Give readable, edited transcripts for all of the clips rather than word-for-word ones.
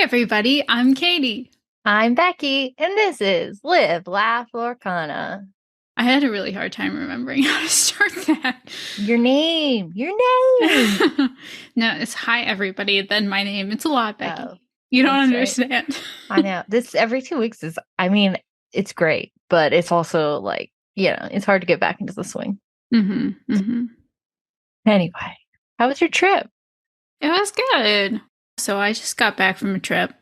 everybody, I'm Katie. I'm Becky, and this is Live, Laugh, Lorcana. I had a really hard time remembering how to start that. Your name. No, it's hi everybody, then my name. It's a lot, Becky. Oh, You don't that's right. understand. I know. This every 2 weeks it's great, but it's also it's hard to get back into the swing. Anyway, how was your trip? It was good. So I just got back from a trip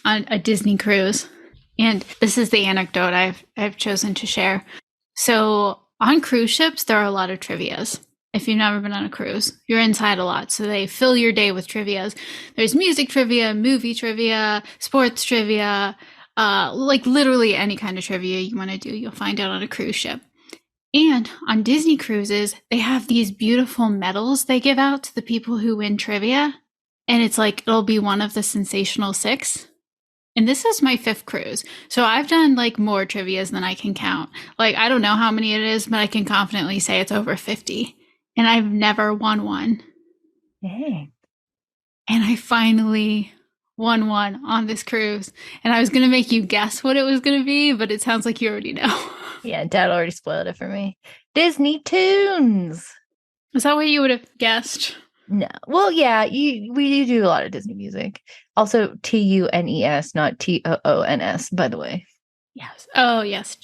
on a Disney cruise. And this is the anecdote I've chosen to share. So on cruise ships, there are a lot of trivias. If you've never been on a cruise, you're inside a lot. So they fill your day with trivias. There's music trivia, movie trivia, sports trivia, like literally any kind of trivia you want to do, you'll find out on a cruise ship. And on Disney cruises, they have these beautiful medals they give out to the people who win trivia. And it's like, it'll be one of the sensational six. And this is my 5th cruise. So I've done like more trivias than I can count. Like, I don't know how many it is, but I can confidently say it's over 50. And I've never won one. Dang. And I finally won one on this cruise. And I was going to make you guess what it was going to be, but it sounds like you already know. Yeah, Dad already spoiled it for me. Disney Tunes. Is that what you would have guessed? No. Well, yeah, we do a lot of Disney music. Also, TUNES, not TOONS, by the way. Yes. Oh, yes.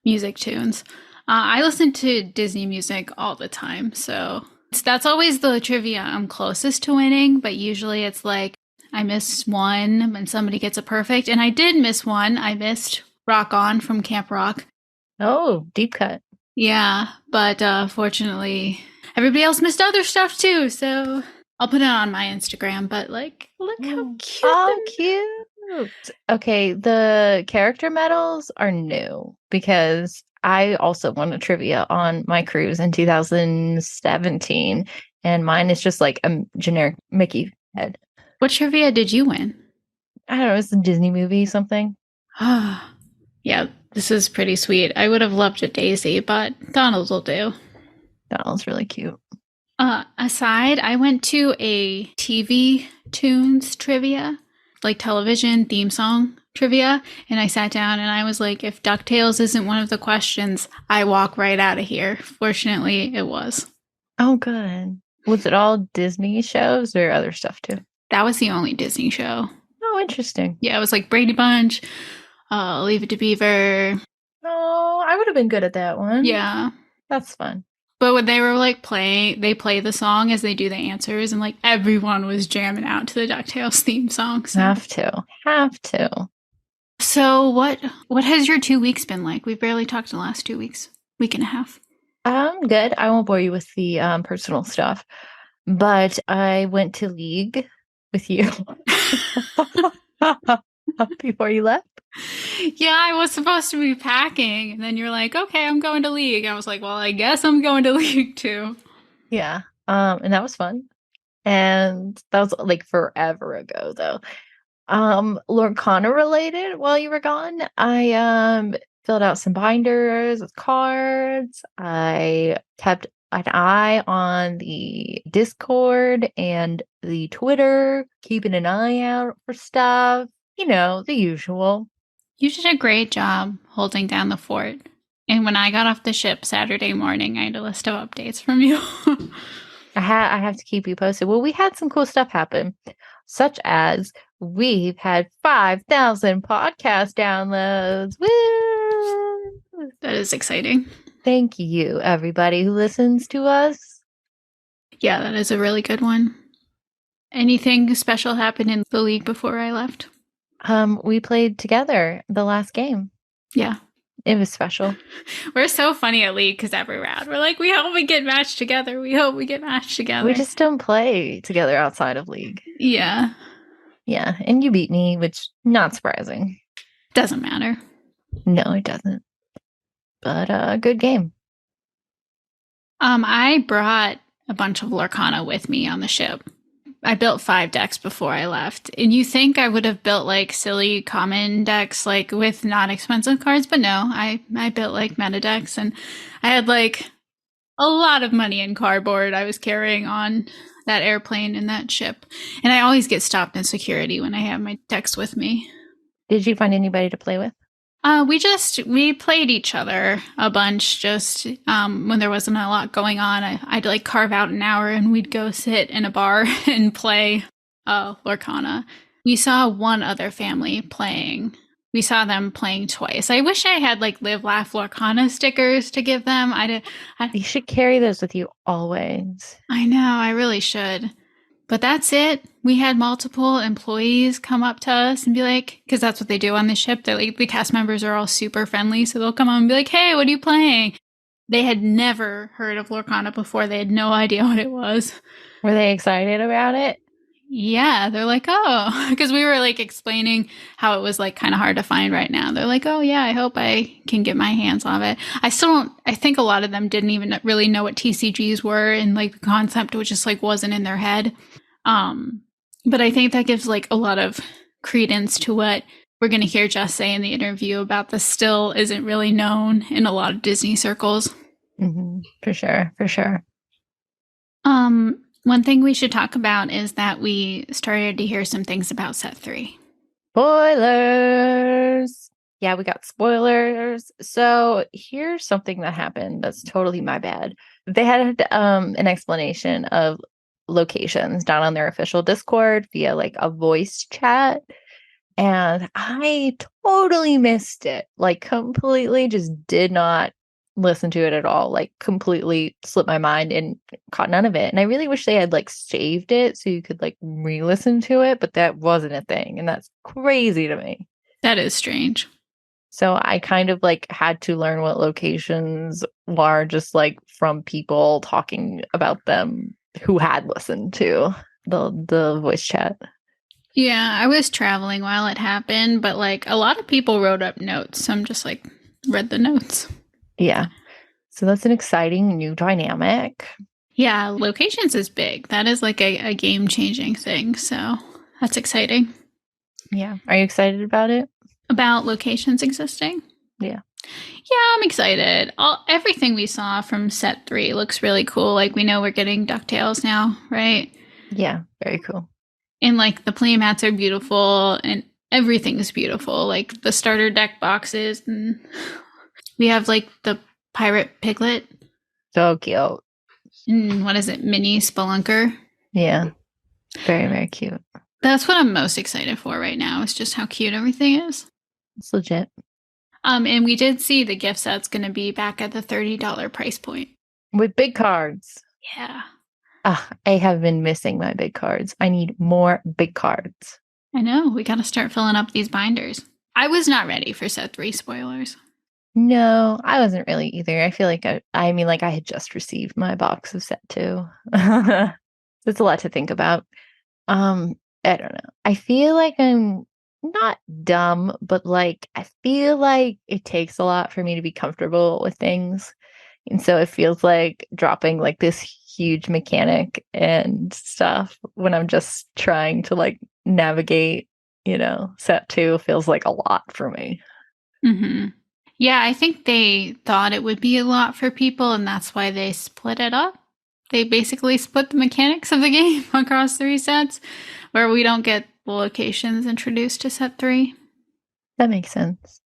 Music tunes. I listen to Disney music all the time, so that's always the trivia I'm closest to winning, but usually it's like I miss one and somebody gets a perfect, and I did miss one. I missed Rock On from Camp Rock. Oh, deep cut. Yeah, but fortunately, everybody else missed other stuff too, so I'll put it on my Instagram, but like, look how cute. Oh, cute. Okay, the character medals are new because I also won a trivia on my cruise in 2017, and mine is just like a generic Mickey head. What trivia did you win? I don't know, it's a Disney movie, something. Yeah, this is pretty sweet. I would have loved a Daisy, but Donald will do. Donald's really cute. Aside, I went to a TV tunes trivia, like television theme song trivia, and I sat down and I was like, if DuckTales isn't one of the questions, I walk right out of here. Fortunately, it was. Oh, good. Was it all Disney shows or other stuff too? That was the only Disney show. Oh, interesting. Yeah, it was like Brady Bunch, Leave It to Beaver. Oh, I would have been good at that one. Yeah. That's fun. But when they were like playing, they play the song as they do the answers, and like everyone was jamming out to the DuckTales theme song. So. Have to. So what has your 2 weeks been like? We've barely talked in the last 2 weeks, week and a half. Good. I won't bore you with the personal stuff, but I went to League with you before you left. Yeah, I was supposed to be packing, and then you're like, okay, I'm going to League. I was like, well, I guess I'm going to League too. Yeah. And that was fun. And that was like forever ago though. Lorcana related while you were gone. I filled out some binders with cards. I kept an eye on the Discord and the Twitter, keeping an eye out for stuff. You know, the usual. You did a great job holding down the fort. And when I got off the ship Saturday morning, I had a list of updates from you. I have to keep you posted. Well, we had some cool stuff happen, such as we've had 5,000 podcast downloads. Woo! That is exciting. Thank you, everybody who listens to us. Yeah, that is a really good one. Anything special happened in the League before I left? We played together the last game. Yeah. It was special. We're so funny at League because every round we're like, we hope we get matched together. We hope we get matched together. We just don't play together outside of League. Yeah. Yeah, and you beat me, which not surprising. Doesn't matter. No, it doesn't. But good game. I brought a bunch of Lorcana with me on the ship. I built 5 decks before I left. And you think I would have built like silly common decks like with not expensive cards, but no, I built like meta decks, and I had like a lot of money in cardboard I was carrying on that airplane and that ship. And I always get stopped in security when I have my decks with me. Did you find anybody to play with? We played each other a bunch just when there wasn't a lot going on. I'd like carve out an hour and we'd go sit in a bar and play Lorcana. We saw one other family playing. We saw them playing twice. I wish I had like Live Laugh Lorcana stickers to give them. You should carry those with you always. I know, I really should. But that's it. We had multiple employees come up to us and be like, because that's what they do on the ship. They're like, the cast members are all super friendly. So they'll come on and be like, hey, what are you playing? They had never heard of Lorcana before. They had no idea what it was. Were they excited about it? Yeah, they're like, oh, because we were like explaining how it was like kind of hard to find right now. They're like, oh yeah, I hope I can get my hands on it. I still don't, I think a lot of them didn't even really know what TCGs were, and like the concept was just like wasn't in their head. But I think that gives like a lot of credence to what we're going to hear Jess say in the interview about this still isn't really known in a lot of Disney circles. Mm-hmm. For sure. For sure. One thing we should talk about is that we started to hear some things about set 3. Spoilers! Yeah, we got spoilers. So here's something that happened that's totally my bad. They had an explanation of locations down on their official Discord via like a voice chat. And I totally missed it. Like completely just did not listen to it at all. Like completely slipped my mind and caught none of it. And I really wish they had like saved it so you could like re-listen to it, but that wasn't a thing. And that's crazy to me. That is strange. So I kind of like had to learn what locations were just like from people talking about them who had listened to the voice chat. Yeah, I was traveling while it happened, but like a lot of people wrote up notes. So I'm just like read the notes. Yeah. So that's an exciting new dynamic. Yeah, locations is big. That is like a game-changing thing. So that's exciting. Yeah. Are you excited about it? About locations existing? Yeah. Yeah, I'm excited. Everything we saw from set 3 looks really cool. Like we know we're getting DuckTales now, right? Yeah, very cool. And like the playmats are beautiful and everything's beautiful. Like the starter deck boxes, and we have like the pirate piglet. So cute. And what is it? Mini Spelunker. Yeah. Very, very cute. That's what I'm most excited for right now, is just how cute everything is. It's legit. And we did see the gift set's going to be back at the $30 price point. With big cards. Yeah. I have been missing my big cards. I need more big cards. I know. We got to start filling up these binders. I was not ready for set 3 spoilers. No, I wasn't really either. I feel like I mean, like I had just received my box of set 2. It's a lot to think about. I don't know. I feel like I'm not dumb, but like I feel like it takes a lot for me to be comfortable with things. And so it feels like dropping like this huge mechanic and stuff when I'm just trying to like navigate, set 2 feels like a lot for me. Mm-hmm. Yeah, I think they thought it would be a lot for people, and that's why they split it up. They basically split the mechanics of the game across 3 sets, where we don't get the locations introduced to set 3. That makes sense.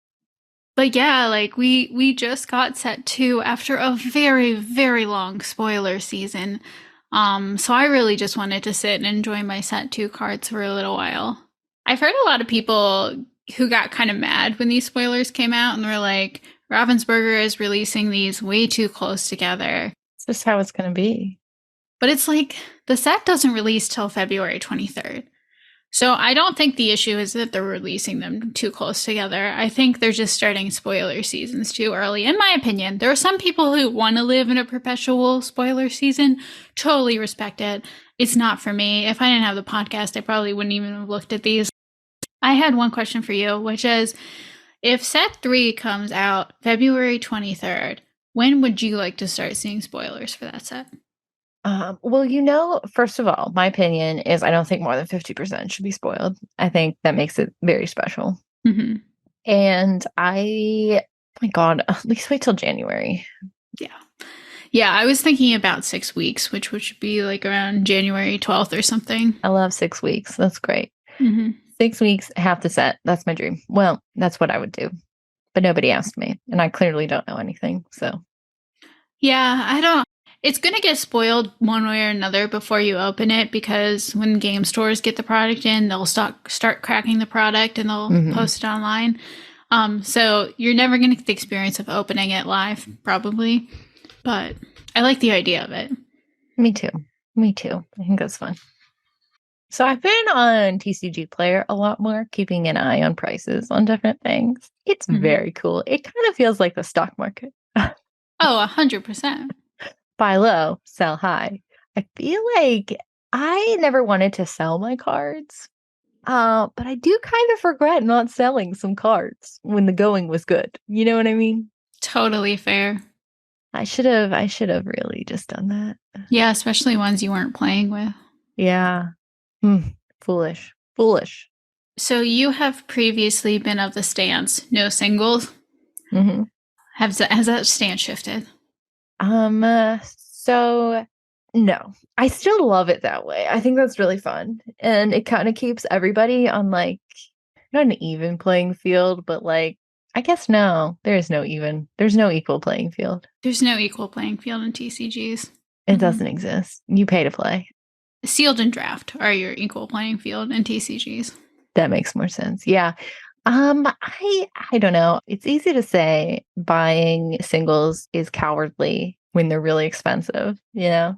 But yeah, like we just got set 2 after a very, very long spoiler season. So I really just wanted to sit and enjoy my set 2 cards for a little while. I've heard a lot of people who got kind of mad when these spoilers came out and were like, Ravensburger is releasing these way too close together. It's just how it's going to be. But it's like the set doesn't release till February 23rd. So I don't think the issue is that they're releasing them too close together. I think they're just starting spoiler seasons too early. In my opinion, there are some people who want to live in a perpetual spoiler season. Totally respect it. It's not for me. If I didn't have the podcast, I probably wouldn't even have looked at these. I had one question for you, which is, if set 3 comes out February 23rd, when would you like to start seeing spoilers for that set? Well, first of all, my opinion is I don't think more than 50% should be spoiled. I think that makes it very special. Mm-hmm. And oh my God, at least wait till January. Yeah. Yeah, I was thinking about 6 weeks, which would be like around January 12th or something. I love 6 weeks. That's great. Hmm. 6 weeks, half the set. That's my dream. Well, that's what I would do. But nobody asked me, and I clearly don't know anything. So, Yeah, I don't. It's going to get spoiled one way or another before you open it because when game stores get the product in, they'll start cracking the product and they'll mhm. post it online. So you're never going to get the experience of opening it live, probably. But I like the idea of it. Me too. Me too. I think that's fun. So I've been on TCG Player a lot more, keeping an eye on prices on different things. It's Hmm. very cool. It kind of feels like the stock market. Oh, 100%. Buy low, sell high. I feel like I never wanted to sell my cards. But I do kind of regret not selling some cards when the going was good. You know what I mean? Totally fair. I should have really just done that. Yeah, especially ones you weren't playing with. Yeah. Hmm. Foolish. Foolish. So you have previously been of the stance, no singles. Hmm. Has that stance shifted? So no. I still love it that way. I think that's really fun. And it kind of keeps everybody on like not an even playing field, but like I guess no, there's no equal playing field. There's no equal playing field in TCGs. It Hmm. doesn't exist. You pay to play. Sealed and draft are your equal playing field in TCGs. That makes more sense. Yeah. I don't know. It's easy to say buying singles is cowardly when they're really expensive, you know?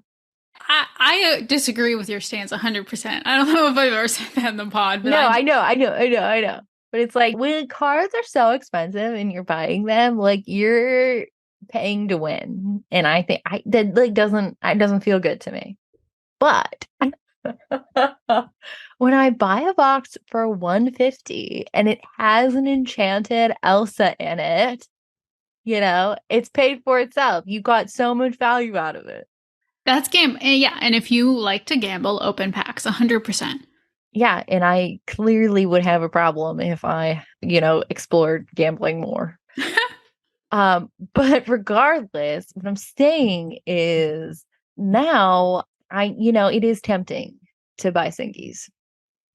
I disagree with your stance 100%. I don't know if I've ever said that in the pod, but No, I know. But it's like when cards are so expensive and you're buying them, like you're paying to win. And I think I that like doesn't it doesn't feel good to me. But when I buy a box for 150 and it has an enchanted Elsa in it, you know, it's paid for itself. You got so much value out of it. that's game. Yeah, and if you like to gamble, open packs 100%. Yeah, and I clearly would have a problem if I, explored gambling more. But regardless, what I'm saying is now it is tempting to buy singies.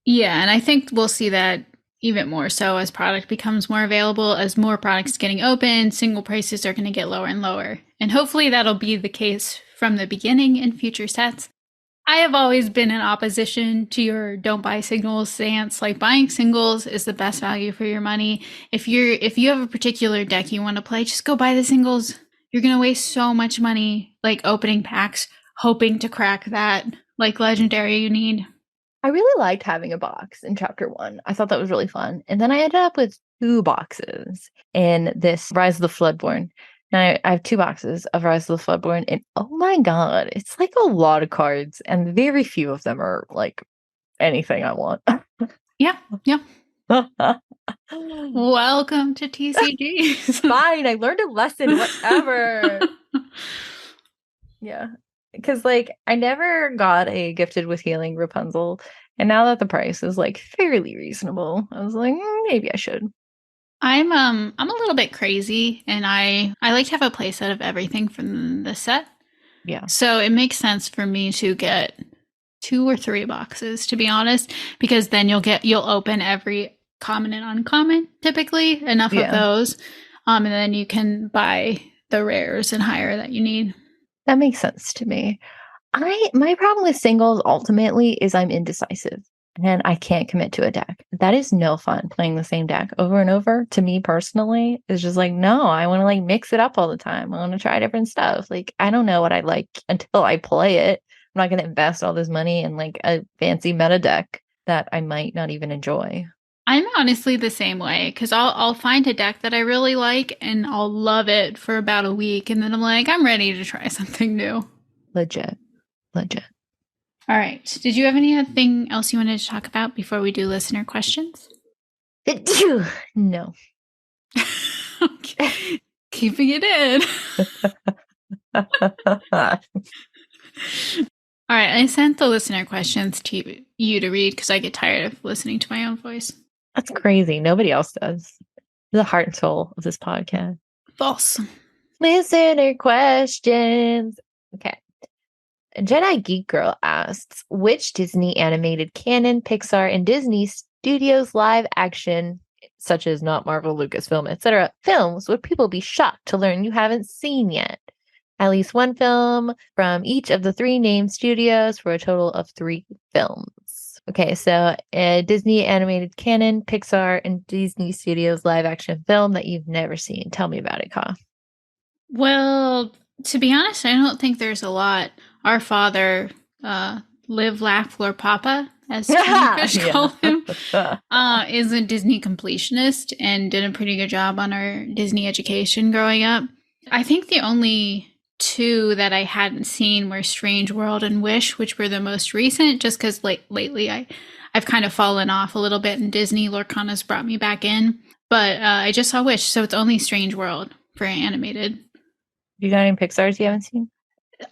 Yeah, and I think we'll see that even more so as product becomes more available, as more products getting open, single prices are going to get lower and lower. And hopefully that'll be the case from the beginning in future sets. I have always been in opposition to your don't buy singles stance. Like buying singles is the best value for your money. If you have a particular deck you want to play, just go buy the singles. You're going to waste so much money like opening packs hoping to crack that like legendary you need. I really liked having a box in chapter 1. I thought that was really fun. And then I ended up with 2 boxes in this Rise of the Floodborn. Now I have 2 boxes of Rise of the Floodborn, and oh my god, it's like a lot of cards, and very few of them are like anything I want. Yeah, yeah. Welcome to TCGs. Fine, I learned a lesson, whatever. Yeah. Because like I never got a gifted with healing Rapunzel. And now that the price is like fairly reasonable, I was like, maybe I should. I'm a little bit crazy and I like to have a playset of everything from the set. Yeah. So it makes sense for me to get 2 or 3 boxes, to be honest, because then you'll open every common and uncommon, typically, enough of Yeah. those. And then you can buy the rares and higher that you need. That makes sense to me. My problem with singles ultimately is I'm indecisive and I can't commit to a deck. That is no fun playing the same deck over and over. To me personally, it's just like, no, I want to like mix it up all the time. I want to try different stuff. Like, I don't know what I like until I play it. I'm not going to invest all this money in like a fancy meta deck that I might not even enjoy. I'm honestly the same way because I'll find a deck that I really like and I'll love it for about a week, and then I'm like, I'm ready to try something new. Legit. Legit. All right. Did you have anything else you wanted to talk about before we do listener questions? No. Okay. Keeping it in. All right. I sent the listener questions to you to read because I get tired of listening to my own voice. That's crazy. Nobody else does. The heart and soul of this podcast. False. Listener questions. Okay. Jedi Geek Girl asks, which Disney animated canon, Pixar, and Disney Studios live action, such as not Marvel, Lucasfilm, etc., films would people be shocked to learn you haven't seen yet? At least one film from each of the three named studios for a total of 3 films. Okay, so a Disney animated canon, Pixar, and Disney Studios live action film that you've never seen. Tell me about it, Ka. Well, to be honest, I don't think there's a lot. Our father, Live, Laugh, Floor Papa, as Tony Fish called him, is a Disney completionist and did a pretty good job on our Disney education growing up. I think the only 2 that I hadn't seen were Strange World and Wish, which were the most recent, just because lately I've kind of fallen off a little bit in Disney. Lorcana's brought me back in. But I just saw Wish, so it's only Strange World for animated. You got any Pixar's you haven't seen?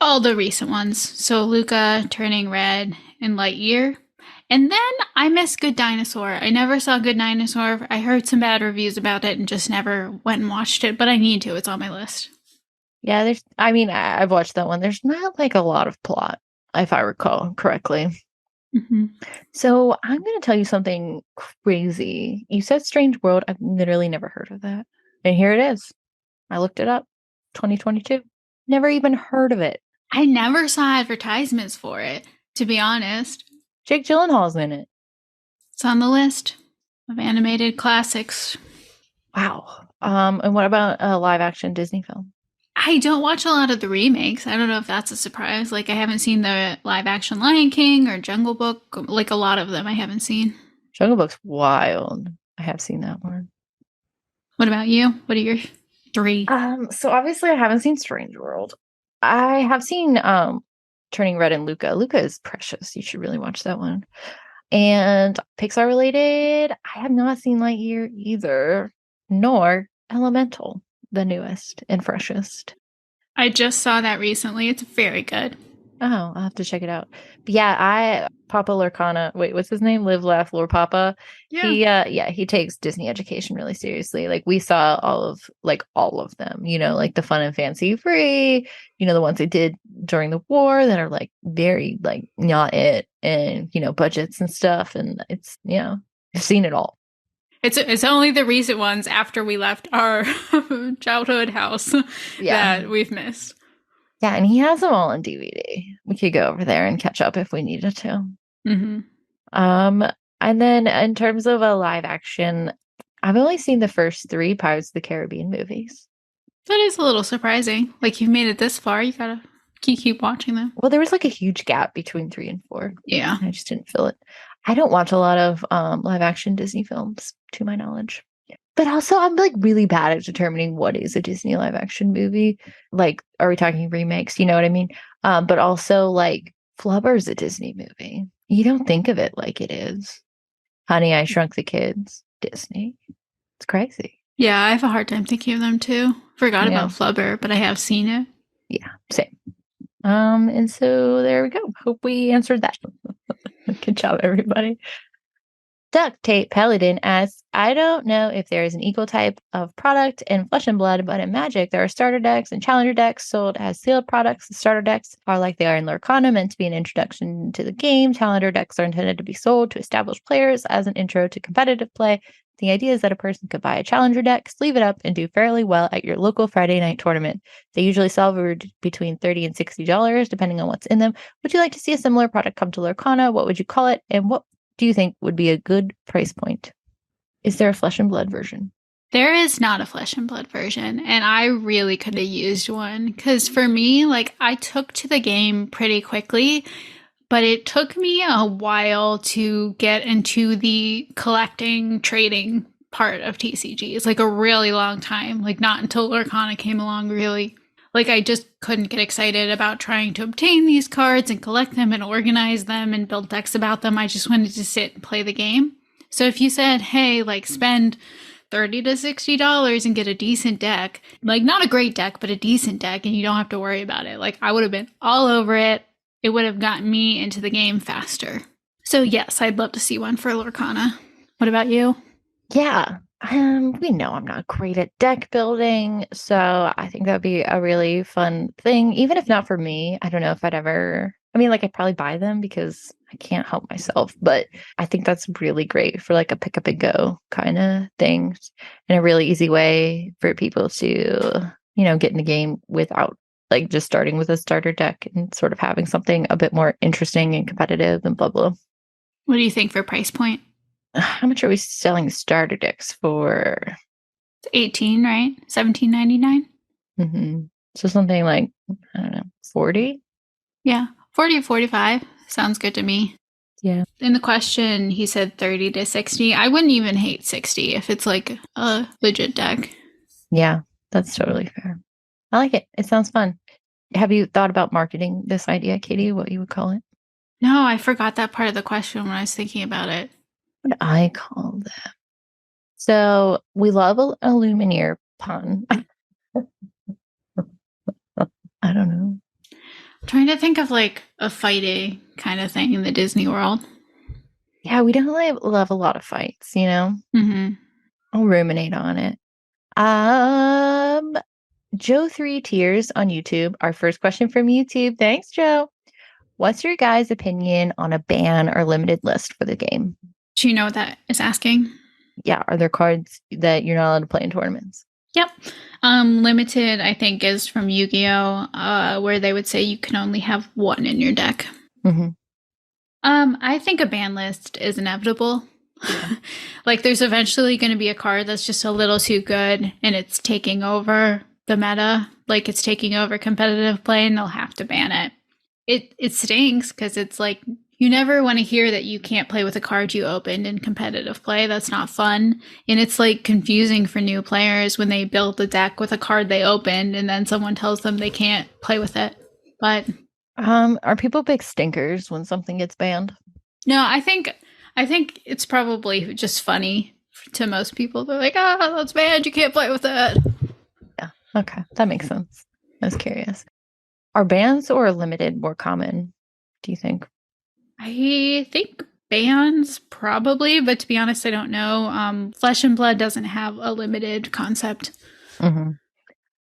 All the recent ones. So Luca, Turning Red, and Lightyear. And then I miss Good Dinosaur. I never saw Good Dinosaur. I heard some bad reviews about it and just never went and watched it, but I need to. It's on my list. Yeah, I've watched that one. There's not like a lot of plot, if I recall correctly. Mm-hmm. So I'm going to tell you something crazy. You said Strange World. I've literally never heard of that. And here it is. I looked it up. 2022. Never even heard of it. I never saw advertisements for it, to be honest. Jake Gyllenhaal's in it. It's on the list of animated classics. Wow. And what about a live action Disney film? I don't watch a lot of the remakes. I don't know if that's a surprise. Like, I haven't seen the live action Lion King or Jungle Book. Like, a lot of them I haven't seen. Jungle Book's wild. I have seen that one. What about you? What are your 3? So obviously I haven't seen Strange World. I have seen Turning Red and Luca. Luca is precious. You should really watch that one. And Pixar related, I have not seen Lightyear either, nor Elemental, the newest and freshest. I just saw that recently. It's very good. Oh, I'll have to check it out. But yeah, Papa Lorcana, wait, what's his name? Live, Laugh, Lore Papa. Yeah. He takes Disney education really seriously. Like we saw all of them, like the Fun and Fancy Free, the ones they did during the war that are like very like not it and budgets and stuff. And it's I've seen it all. It's only the recent ones after we left our childhood house that we've missed. Yeah, and he has them all on DVD. We could go over there and catch up if we needed to. Mm-hmm. And then in terms of a live action, I've only seen the first 3 Pirates of the Caribbean movies. That is a little surprising. Like, you've made it this far, you gotta keep watching them. Well, there was like a huge gap between 3 and 4. Yeah. I just didn't feel it. I don't watch a lot of live action Disney films, to my knowledge. But also, I'm like really bad at determining what is a Disney live action movie. Like, are we talking remakes? You know what I mean? But also, like, Flubber's a Disney movie. You don't think of it like it is. Honey, I Shrunk the Kids, Disney. It's crazy. Yeah, I have a hard time thinking of them too. Forgot about Flubber, but I have seen it. Yeah, same. And so there we go. Hope we answered that. Good job, everybody. Duct Tape Paladin asks, I don't know if there is an equal type of product in Flesh and Blood, but in Magic, there are starter decks and challenger decks sold as sealed products. The starter decks are like they are in Lorcana, meant to be an introduction to the game. Challenger decks are intended to be sold to established players as an intro to competitive play. The idea is that a person could buy a challenger deck, sleeve it up, and do fairly well at your local Friday night tournament. They usually sell for between $30 and $60, depending on what's in them. Would you like to see a similar product come to Lorcana? What would you call it? And what do you think would be a good price point? Is there a Flesh and Blood version? There is not a Flesh and Blood version, and I really could have used one. Because for me, like, I took to the game pretty quickly, but it took me a while to get into the collecting, trading part of TCG. It's like a really long time. Like, not until Lorcana came along, really. Like, I just couldn't get excited about trying to obtain these cards and collect them and organize them and build decks about them. I just wanted to sit and play the game. So if you said, hey, like, spend $30 to $60 and get a decent deck, like, not a great deck, but a decent deck, and you don't have to worry about it, like, I would have been all over it. It would have gotten me into the game faster. So yes, I'd love to see one for Lorcana. What about you? Yeah. We know I'm not great at deck building, so I think that would be a really fun thing. Even if not for me, I don't know if I'd ever. I mean, like I'd probably buy them because I can't help myself, but I think that's really great for like a pick up and go kind of thing, and a really easy way for people to, get in the game without like just starting with a starter deck and sort of having something a bit more interesting and competitive and blah blah. What do you think for price point? How much are we selling starter decks for? It's 18, right? 17.99. So something like, I don't know, 40? Yeah, 40 or 45 sounds good to me. Yeah. In the question, he said 30 to 60. I wouldn't even hate 60 if it's like a legit deck. Yeah, that's totally fair. I like it. It sounds fun. Have you thought about marketing this idea, Katie? What you would call it? No, I forgot that part of the question when I was thinking about it. What do I call that? So we love a Lumineer pun. I don't know. I'm trying to think of like a fighting kind of thing in the Disney World. Yeah, we don't love a lot of fights, Mm-hmm. I'll ruminate on it. Um, Joe Three Tears on YouTube. Our first question from YouTube. Thanks, Joe. What's your guys' opinion on a ban or limited list for the game? Do you know what that is asking? Yeah, are there cards that you're not allowed to play in tournaments? Yep. Limited, I think, is from Yu-Gi-Oh, where they would say you can only have one in your deck. Mm-hmm. I think a ban list is inevitable. Like, there's eventually going to be a card that's just a little too good, and it's taking over the meta. Like, it's taking over competitive play, and they'll have to ban it. It stinks because it's like you never want to hear that you can't play with a card you opened in competitive play. That's not fun. And it's like confusing for new players when they build the deck with a card they opened and then someone tells them they can't play with it. But Are people big stinkers when something gets banned? no, I think it's probably just funny to most people. They're like, that's bad, you can't play with it. Yeah. Okay. That makes sense. I was curious. Are bans or limited more common, do you think? I think bands probably, but to be honest, I don't know. Flesh and Blood doesn't have a limited concept. Mm-hmm.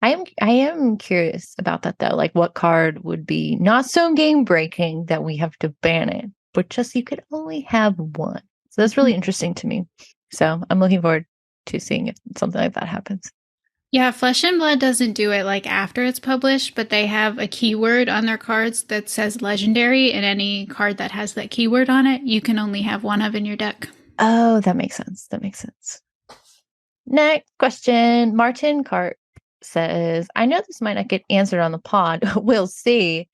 I am curious about that though. Like what card would be not so game breaking that we have to ban it, but just you could only have one. So that's really interesting to me. So I'm looking forward to seeing if something like that happens. Yeah, Flesh and Blood doesn't do it like after it's published, but they have a keyword on their cards that says legendary, and any card that has that keyword on it, you can only have one of in your deck. Oh, that makes sense. That makes sense. Next question. Martin Cart says, I know this might not get answered on the pod. We'll see.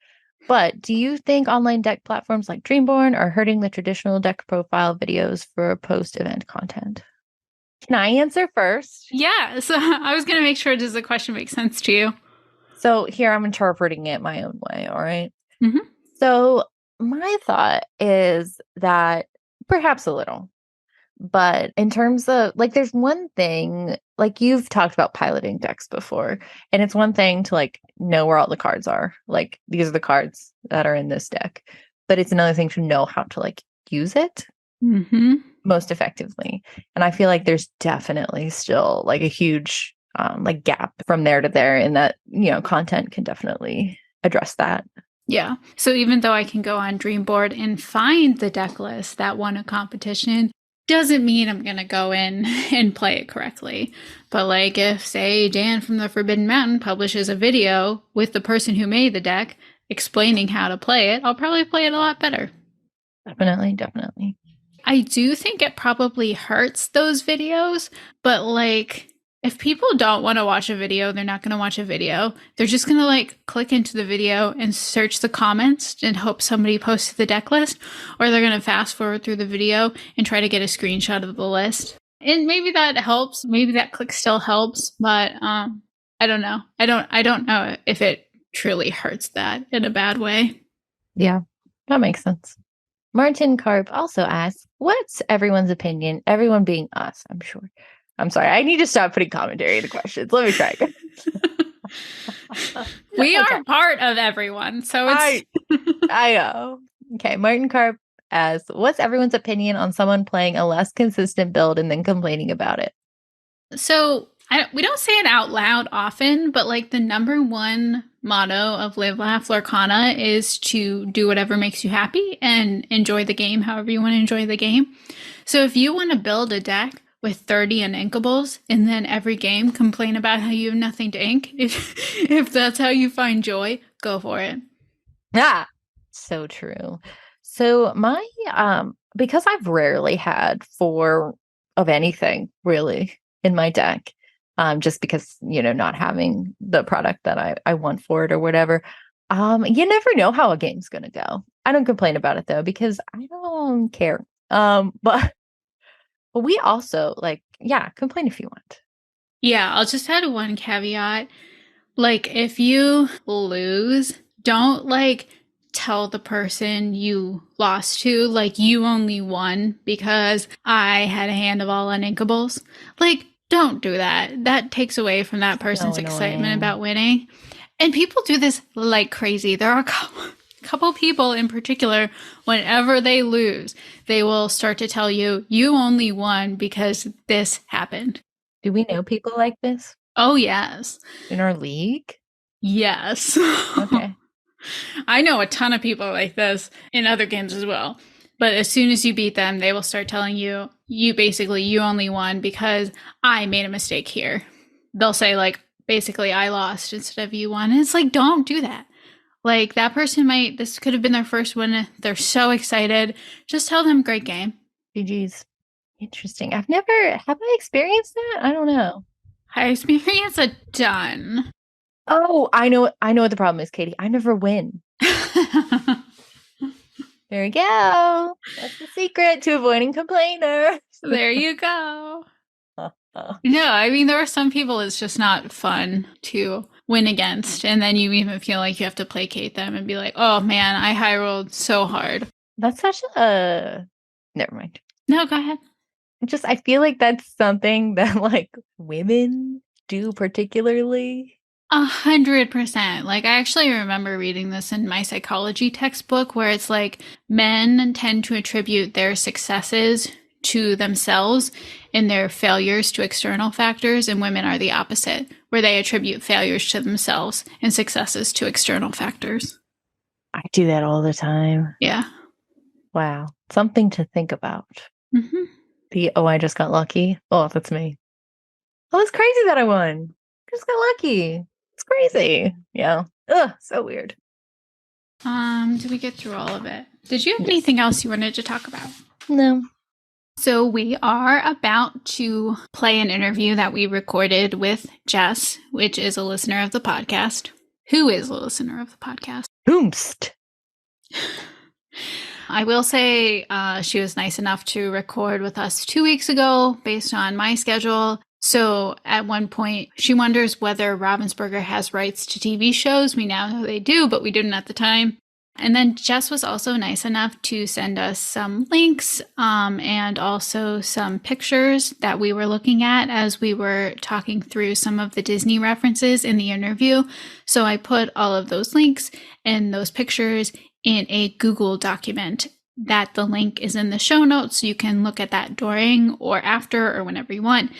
But do you think online deck platforms like Dreamborn are hurting the traditional deck profile videos for post event content? Can I answer first? Yeah, so I was going to make sure does the question make sense to you? So here I'm interpreting it my own way. All right. Mm-hmm. So my thought is that perhaps a little. But in terms of like, there's one thing, like you've talked about piloting decks before, and it's one thing to like know where all the cards are. Like these are the cards that are in this deck. But it's another thing to know how to like use it most effectively. And I feel like there's definitely still like a huge like gap from there to there, and that, content can definitely address that. Yeah. So even though I can go on Dreamboard and find the deck list that won a competition, doesn't mean I'm going to go in and play it correctly. But like if, say, Dan from the Forbidden Mountain publishes a video with the person who made the deck explaining how to play it, I'll probably play it a lot better. Definitely, definitely. I do think it probably hurts those videos, but like if people don't want to watch a video, they're not going to watch a video. They're just going to like click into the video and search the comments and hope somebody posted the deck list, or they're going to fast forward through the video and try to get a screenshot of the list. And maybe that helps. Maybe that click still helps, but I don't know. I don't know if it truly hurts that in a bad way. Yeah, that makes sense. Martin Karp also asks, what's everyone's opinion? Everyone being us, I'm sure. I'm sorry. I need to stop putting commentary in the questions. Let me try again. We are part of everyone. So it's I know. Okay. Martin Karp asks, what's everyone's opinion on someone playing a less consistent build and then complaining about it? So we don't say it out loud often, but like the number one motto of Live Laugh Lorcana is to do whatever makes you happy and enjoy the game however you want to enjoy the game. So if you want to build a deck with 30 uninkables and then every game complain about how you have nothing to ink, if that's how you find joy, go for it. Ah, so true. So my because I've rarely had four of anything really in my deck, just because, not having the product that I want for it or whatever. You never know how a game's gonna go. I don't complain about it though, because I don't care. But we also yeah, complain if you want. Yeah, I'll just add one caveat. Like, if you lose, don't like tell the person you lost to, like, you only won because I had a hand of all uninkables. Like, don't do that. That takes away from that person's excitement about winning. And people do this like crazy. There are a couple people in particular, whenever they lose, they will start to tell you, you only won because this happened. Do we know people like this Oh, yes. in our league? Yes. Okay. I know a ton of people like this in other games as well. But as soon as you beat them, they will start telling you, you only won because I made a mistake here. They'll say, like, basically, I lost instead of you won. And it's like, don't do that. Like, that person this could have been their first win. They're so excited. Just tell them, great game. GG's. Interesting. Have I experienced that? I don't know. I experienced a ton. Oh, I know what the problem is, Katie. I never win. There you go. That's the secret to avoiding complainers. There you go. No, I mean, there are some people it's just not fun to win against. And then you even feel like you have to placate them and be like, oh man, I high rolled so hard. That's such a... Never mind. No, go ahead. I feel like that's something that like women do particularly. 100%. Like, I actually remember reading this in my psychology textbook where it's like men tend to attribute their successes to themselves and their failures to external factors, and women are the opposite, where they attribute failures to themselves and successes to external factors. I do that all the time. Yeah. Wow. Something to think about. Mm-hmm. I just got lucky. Oh, that's me. Oh, it's crazy that I won. I just got lucky. It's crazy. Yeah. Ugh, so weird. Did we get through all of it? Did you have anything else you wanted to talk about? No. So we are about to play an interview that we recorded with Jess, which is a listener of the podcast. Who is a listener of the podcast? Boomst. I will say she was nice enough to record with us 2 weeks ago based on my schedule. So at one point, she wonders whether Ravensburger has rights to TV shows. We now know they do, but we didn't at the time. And then Jess was also nice enough to send us some links and also some pictures that we were looking at as we were talking through some of the Disney references in the interview. So I put all of those links and those pictures in a Google document that the link is in the show notes. So you can look at that during or after or whenever you want.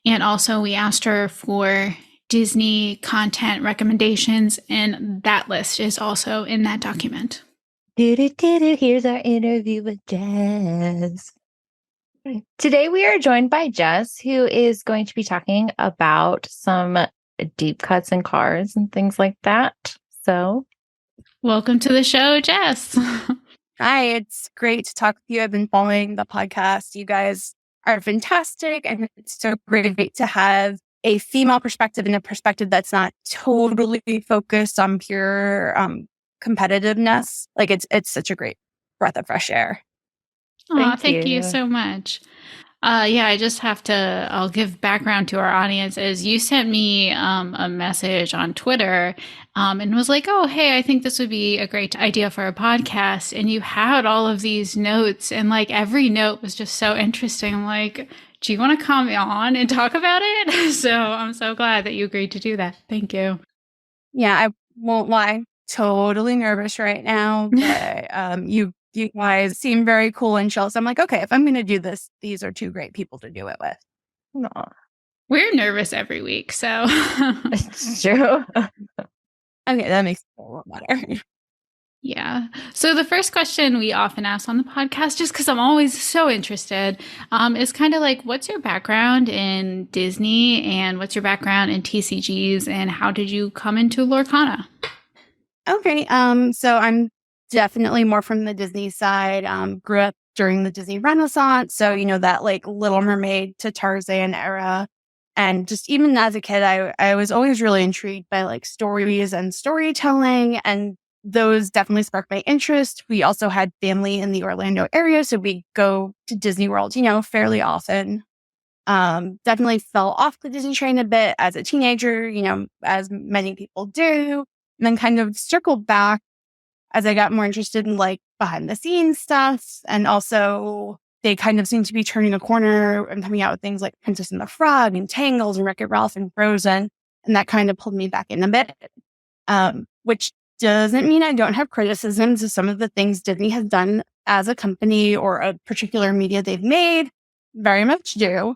And also we asked her for Disney content recommendations, and that list is also in that document. Here's our interview with Jess. Today we are joined by Jess, who is going to be talking about some deep cuts in cards and things like that. So, welcome to the show, Jess. Hi, it's great to talk with you. I've been following the podcast. You guys are fantastic, and it's so great to have a female perspective and a perspective that's not totally focused on pure competitiveness. Like it's such a great breath of fresh air. Thank you so much. Yeah, I just have to, I'll give background to our audience as you sent me a message on Twitter and was like, oh, hey, I think this would be a great idea for a podcast. And you had all of these notes and like every note was just so interesting. I'm like, do you want to come on and talk about it? So I'm so glad that you agreed to do that. Thank you. Yeah, I won't lie. Totally nervous right now. But you guys seem very cool and chill. So I'm like, okay, if I'm going to do this, these are two great people to do it with. Aww. We're nervous every week, so. It's true. Okay, that makes it a lot better. Yeah. So the first question we often ask on the podcast, just because I'm always so interested, is kind of like, what's your background in Disney and what's your background in TCGs and how did you come into Lorcana? Okay, so I'm definitely more from the Disney side. Grew up during the Disney Renaissance, so that like Little Mermaid to Tarzan era. And just even as a kid, I was always really intrigued by like stories and storytelling, and those definitely sparked my interest. We also had family in the Orlando area, so we go to Disney World, fairly often. Definitely fell off the Disney train a bit as a teenager, as many people do, and then kind of circled back as I got more interested in like behind the scenes stuff. And also they kind of seem to be turning a corner and coming out with things like Princess and the Frog and Tangles and Wreck-It Ralph and Frozen. And that kind of pulled me back in a bit, which doesn't mean I don't have criticisms of some of the things Disney has done as a company or a particular media they've made. Very much do.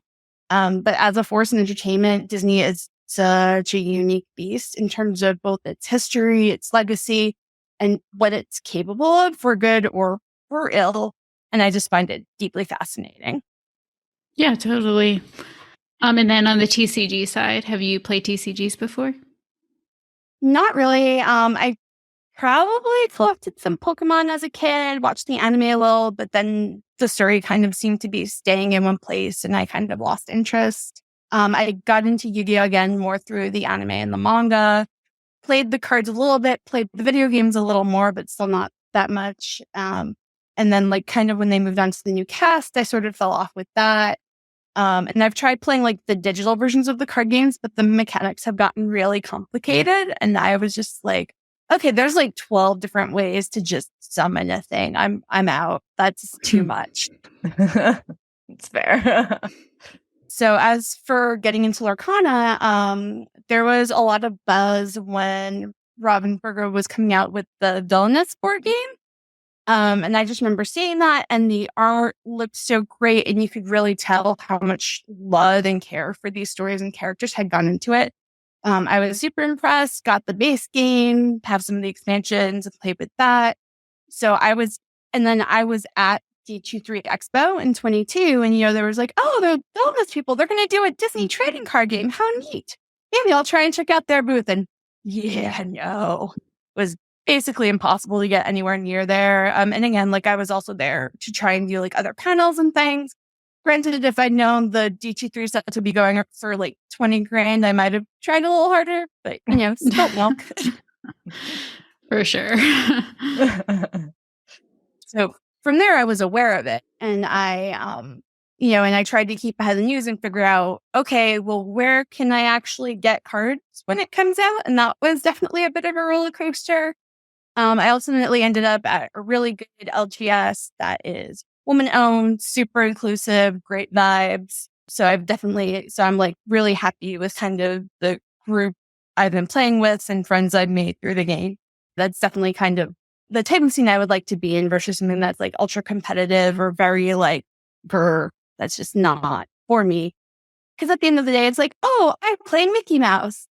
But as a force in entertainment, Disney is such a unique beast in terms of both its history, its legacy, and what it's capable of for good or for ill. And I just find it deeply fascinating. Yeah, totally. And then on the TCG side, have you played TCGs before? Not really. I probably collected some Pokemon as a kid, watched the anime a little, but then the story kind of seemed to be staying in one place and I kind of lost interest. I got into Yu-Gi-Oh! Again more through the anime and the manga, played the cards a little bit, played the video games a little more, but still not that much. And then like kind of when they moved on to the new cast, I sort of fell off with that. And I've tried playing like the digital versions of the card games, but the mechanics have gotten really complicated. And I was just like, okay, there's like 12 different ways to just summon a thing. I'm out. That's too much. It's fair. So as for getting into Lorcana, there was a lot of buzz when Robin Berger was coming out with the Villainous board game. And I just remember seeing that and the art looked so great and you could really tell how much love and care for these stories and characters had gone into it. I was super impressed, got the base game, have some of the expansions and played with that. And then I was at D23 Expo in 22 and, there was like, oh, they're Villainous people. They're going to do a Disney trading card game. How neat. Maybe I'll try and check out their booth. And no, it was basically impossible to get anywhere near there. And again, like I was also there to try and do like other panels and things. Granted, if I'd known the D23 set would be going up for like 20 grand, I might have tried a little harder, but still milk. For sure. So from there, I was aware of it and and I tried to keep ahead of the news and figure out, okay, well, where can I actually get cards when it comes out? And that was definitely a bit of a roller coaster. I ultimately ended up at a really good LGS that is woman-owned, super inclusive, great vibes. So I'm like really happy with kind of the group I've been playing with and friends I've made through the game. That's definitely kind of the type of scene I would like to be in versus something that's like ultra competitive or very like, that's just not for me. Because at the end of the day, it's like, oh, I'm playing Mickey Mouse.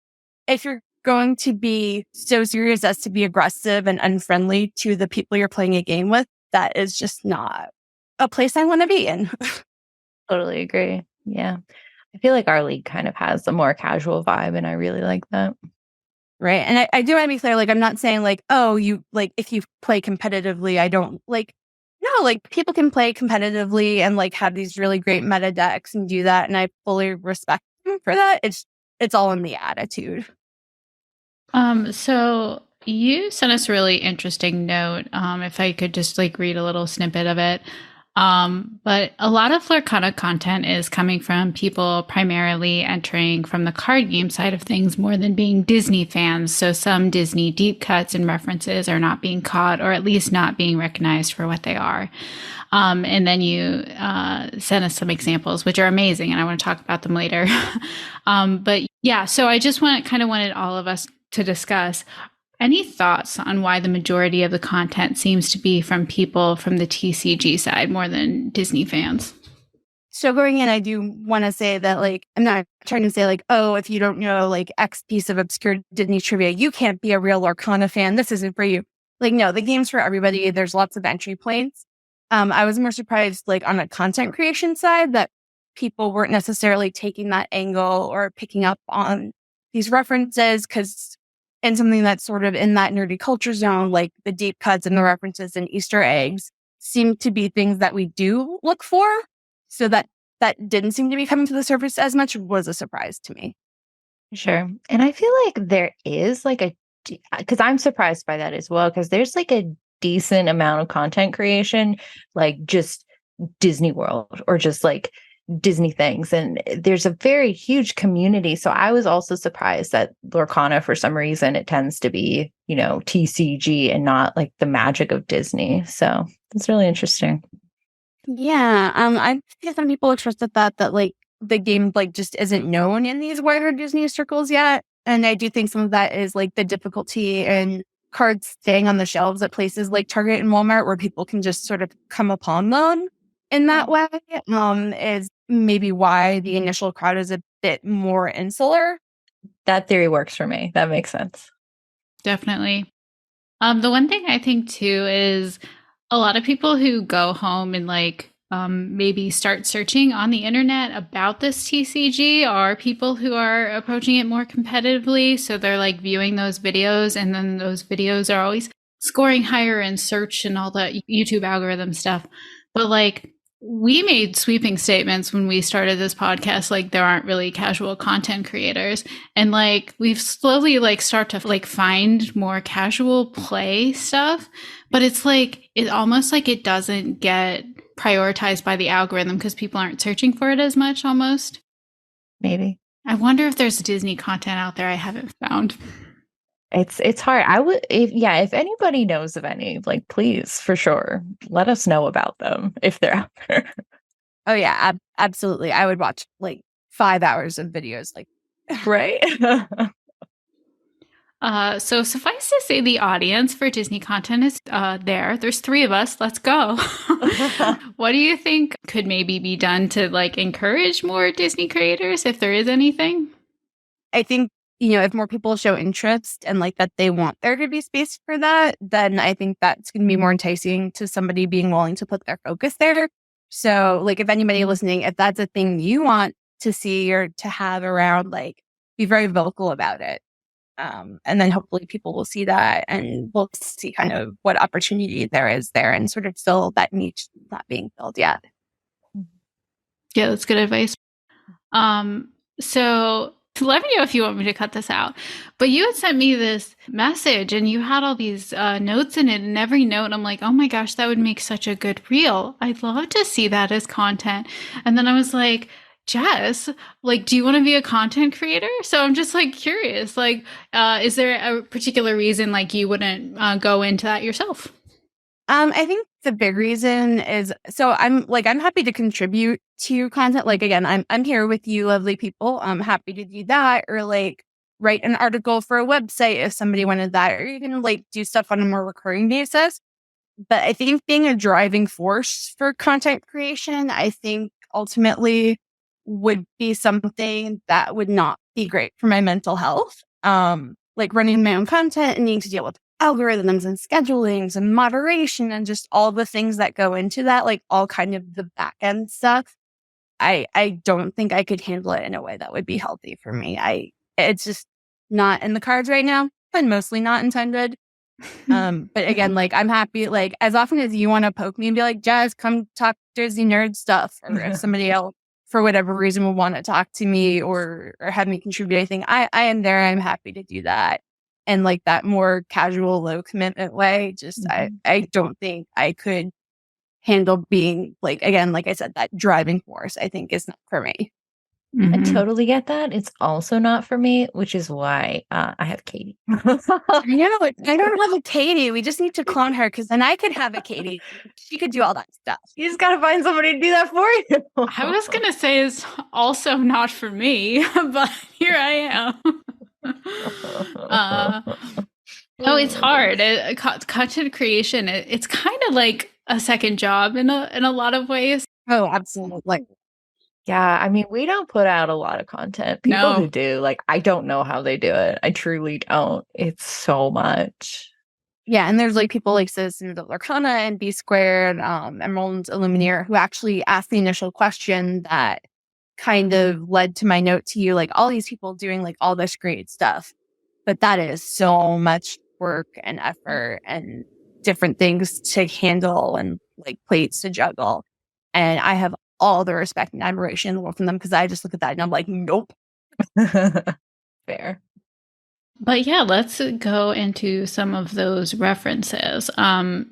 If you're going to be so serious as to be aggressive and unfriendly to the people you're playing a game with, that is just not a place I want to be in. Totally agree. Yeah. I feel like our league kind of has a more casual vibe and I really like that. Right. And I do want to be clear, like, I'm not saying like, oh, you like, if you play competitively, I don't like, no, like people can play competitively and like have these really great meta decks and do that. And I fully respect them for that. It's all in the attitude. So you sent us a really interesting note. If I could just like read a little snippet of it. But a lot of Lorcana content is coming from people primarily entering from the card game side of things more than being Disney fans. So some Disney deep cuts and references are not being caught or at least not being recognized for what they are. And then you sent us some examples, which are amazing. And I want to talk about them later. But yeah, so I just wanted all of us to discuss. Any thoughts on why the majority of the content seems to be from people from the TCG side more than Disney fans? So going in, I do want to say that, like, I'm not trying to say, like, oh, if you don't know, like, X piece of obscure Disney trivia, you can't be a real Lorcana fan. This isn't for you. Like, no, the game's for everybody. There's lots of entry points. I was more surprised, like, on the content creation side, that people weren't necessarily taking that angle or picking up on these references, because and something that's sort of in that nerdy culture zone, like the deep cuts and the references and Easter eggs seem to be things that we do look for. So that didn't seem to be coming to the surface as much was a surprise to me. Sure. And I feel like there is like because I'm surprised by that as well, because there's like a decent amount of content creation, like just Disney World or just like Disney things. And there's a very huge community. So I was also surprised that Lorcana, for some reason, it tends to be, TCG and not like the magic of Disney. So it's really interesting. Yeah. I think some people expressed that like the game like just isn't known in these wider Disney circles yet. And I do think some of that is like the difficulty in cards staying on the shelves at places like Target and Walmart, where people can just sort of come upon them in that way, is maybe why the initial crowd is a bit more insular. That theory works for me. That makes sense. Definitely. The one thing I think too is a lot of people who go home and like maybe start searching on the internet about this TCG are people who are approaching it more competitively. So they're like viewing those videos, and then those videos are always scoring higher in search and all that YouTube algorithm stuff. But like, we made sweeping statements when we started this podcast, like there aren't really casual content creators. And like, we've slowly like start to like find more casual play stuff, but it's like, it almost like it doesn't get prioritized by the algorithm because people aren't searching for it as much almost. Maybe. I wonder if there's Disney content out there I haven't found. It's hard. If anybody knows of any, like, please, for sure, let us know about them if they're out there. Oh yeah, absolutely. I would watch like 5 hours of videos, like right. So suffice to say, the audience for Disney content is there. There's 3 of us. Let's go. What do you think could maybe be done to like encourage more Disney creators, if there is anything? I think, if more people show interest and like that they want there to be space for that, then I think that's going to be more enticing to somebody being willing to put their focus there. So like, if anybody listening, if that's a thing you want to see or to have around, like, be very vocal about it. And then hopefully people will see that and we'll see kind of what opportunity there is there and sort of fill that niche not being filled yet. Yeah, that's good advice. So let me know if you want me to cut this out. But you had sent me this message and you had all these notes in it, and every note I'm like, oh my gosh, that would make such a good reel. I'd love to see that as content. And then I was like, Jess, like, do you want to be a content creator? So I'm just like curious, like, is there a particular reason like you wouldn't go into that yourself? I think the big reason is, so I'm happy to contribute to content. Like, again, I'm here with you lovely people. I'm happy to do that, or like write an article for a website if somebody wanted that, or even like do stuff on a more recurring basis. But I think being a driving force for content creation, I think ultimately would be something that would not be great for my mental health. Like running my own content and needing to deal with algorithms and schedulings and moderation and just all the things that go into that, like all kind of the back end stuff. I don't think I could handle it in a way that would be healthy for me. It's just not in the cards right now, and mostly not intended. But again, like, I'm happy, like, as often as you want to poke me and be like, Jazz, come talk Disney nerd stuff, or if somebody else for whatever reason would want to talk to me or have me contribute anything, I am there. I'm happy to do that. And like that more casual, low commitment way, just I don't think I could handle being, like, again, like I said, that driving force, I think, is not for me. I totally get that. It's also not for me, which is why I have Katie. I don't have a Katie. We just need to clone her, because then I could have a Katie. She could do all that stuff. You just got to find somebody to do that for you. I was going to say it's also not for me, but here I am. No, it's hard. Content creation, it's kind of like a second job in a lot of ways. Oh, absolutely. Yeah, I mean, we don't put out a lot of content. People No. who do, like, I don't know how they do it. I truly don't. It's so much. Yeah, and there's like people like Citizens of Lorcana and B Squared, Emerald Illumineer, who actually asked the initial question that kind of led to my note to you, like all these people doing like all this great stuff. But that is so much work and effort and different things to handle and like plates to juggle. And I have all the respect and admiration in the world from them because I just look at that and I'm like, nope. Fair. But yeah, let's go into some of those references.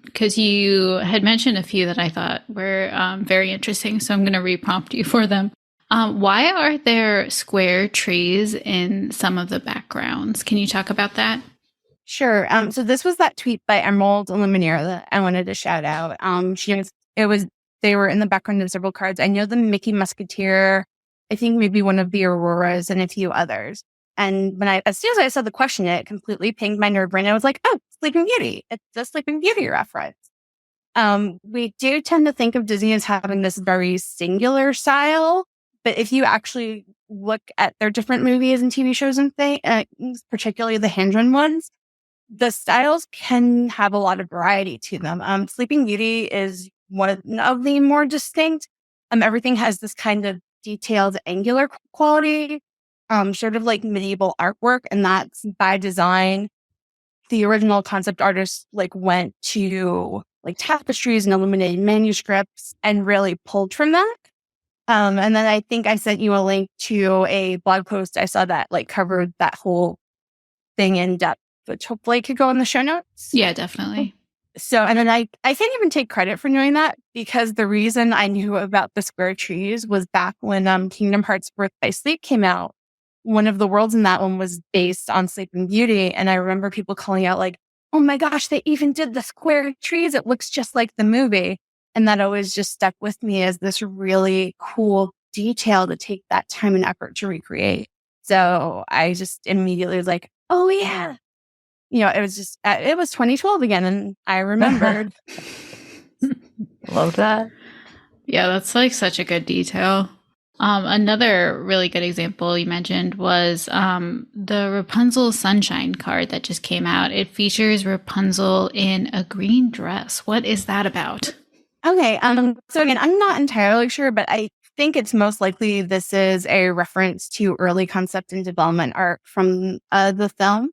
Because you had mentioned a few that I thought were very interesting. So I'm going to re-prompt you for them. Why are there square trees in some of the backgrounds? Can you talk about that? Sure. So this was that tweet by Emerald Illuminaire that I wanted to shout out. They were in the background of several cards. I know the Mickey Musketeer, I think maybe one of the Auroras and a few others. And as soon as I saw the question, it completely pinged my nerd brain. I was like, oh, Sleeping Beauty. It's a Sleeping Beauty reference. We do tend to think of Disney as having this very singular style, but if you actually look at their different movies and TV shows and things, particularly the hand-drawn ones, the styles can have a lot of variety to them. Sleeping Beauty is one of the more distinct. Everything has this kind of detailed angular quality, sort of like medieval artwork, and that's by design. The original concept artist like went to like tapestries and illuminated manuscripts and really pulled from that. And then I think I sent you a link to a blog post I saw that like covered that whole thing in depth, which hopefully could go in the show notes. Yeah, definitely. So, and then I can't even take credit for knowing that because the reason I knew about the square trees was back when Kingdom Hearts Birth by Sleep came out. One of the worlds in that one was based on Sleeping Beauty. And I remember people calling out like, oh my gosh, they even did the square trees. It looks just like the movie. And that always just stuck with me as this really cool detail to take that time and effort to recreate. So I just immediately was like, oh yeah. It was just, it was 2012 again. And I remembered. Love that. Yeah, that's like such a good detail. Another really good example you mentioned was the Rapunzel Sunshine card that just came out. It features Rapunzel in a green dress. What is that about? Okay. So again, I'm not entirely sure, but I think it's most likely this is a reference to early concept and development art from the film.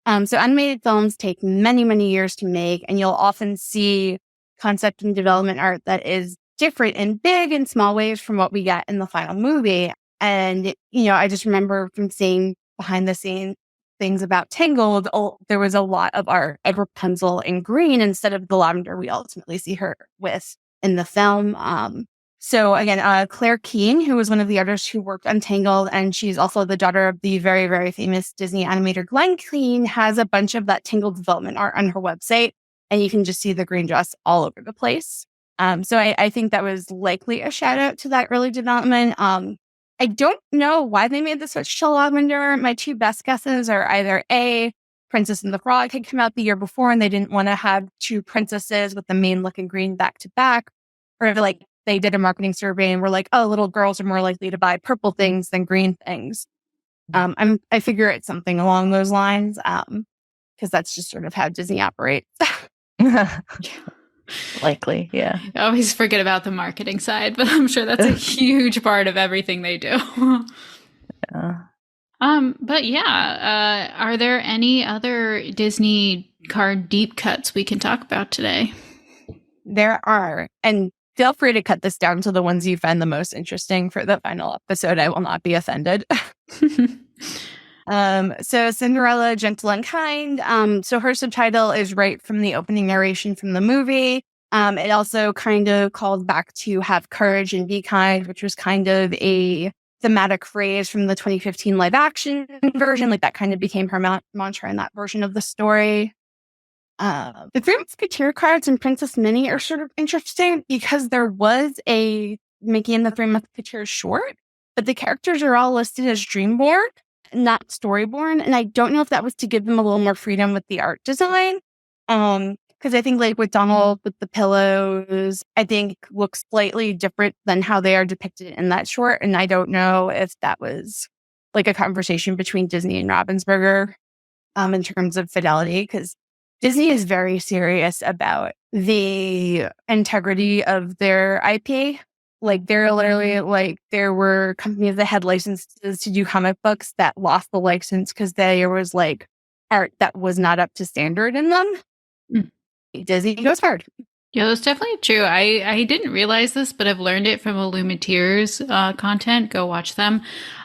So animated films take many, many years to make, and you'll often see concept and development art that is different in big and small ways from what we get in the final movie. And, I just remember from seeing behind the scenes things about Tangled, there was a lot of art of Rapunzel in green instead of the lavender we ultimately see her with in the film. So again, Claire Keane, who was one of the artists who worked on Tangled, and she's also the daughter of the very, very famous Disney animator Glenn Keane, has a bunch of that Tangled development art on her website, and you can just see the green dress all over the place. So I think that was likely a shout out to that early development. I don't know why they made the switch to lavender. My two best guesses are either A, Princess and the Frog had come out the year before and they didn't want to have two princesses with the main looking green back to back, or like they did a marketing survey and were like, oh, little girls are more likely to buy purple things than green things. I figure it's something along those lines because that's just sort of how Disney operates. Likely, yeah. I always forget about the marketing side, but I'm sure that's a huge part of everything they do. Yeah. But yeah, are there any other Disney card deep cuts we can talk about today? There are, and feel free to cut this down to the ones you find the most interesting for the final episode. I will not be offended. So Cinderella, Gentle and Kind. So her subtitle is right from the opening narration from the movie. It also kind of calls back to have courage and be kind, which was kind of a thematic phrase from the 2015 live action version. Like that kind of became her mantra in that version of the story. The Three Musketeer cards and Princess Minnie are sort of interesting because there was a Mickey and the Three Musketeers short, but the characters are all listed as Dreamborn, not Storyborn. And I don't know if that was to give them a little more freedom with the art design. Because Because I think like with Donald with the pillows, I think looks slightly different than how they are depicted in that short. And I don't know if that was like a conversation between Disney and Ravensburger in terms of fidelity, because Disney is very serious about the integrity of their IP. Like they're literally like, there were companies that had licenses to do comic books that lost the license because there was like art that was not up to standard in them. Mm. Disney goes hard. Yeah, that's definitely true. I didn't realize this, but I've learned it from Illuminateers content. Go watch them.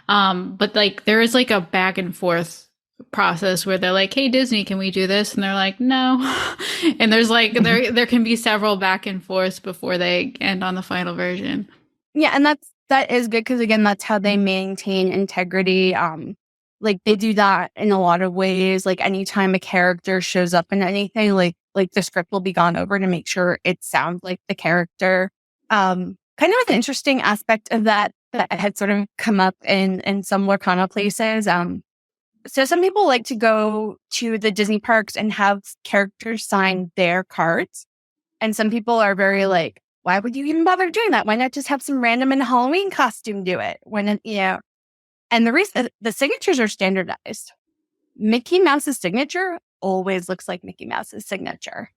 But like there is like a back and forth process where they're like, "Hey Disney, can we do this?" And they're like, "No." And there's like there can be several back and forths before they end on the final version. Yeah, and that is good because again, that's how they maintain integrity. Like they do that in a lot of ways. Like anytime a character shows up in anything, like the script will be gone over to make sure it sounds like the character. Kind of an interesting aspect of that had sort of come up in some Lorcana places. So some people like to go to the Disney parks and have characters sign their cards. And some people are very like, why would you even bother doing that? Why not just have some random in a Halloween costume do it? And the reason the signatures are standardized. Mickey Mouse's signature always looks like Mickey Mouse's signature.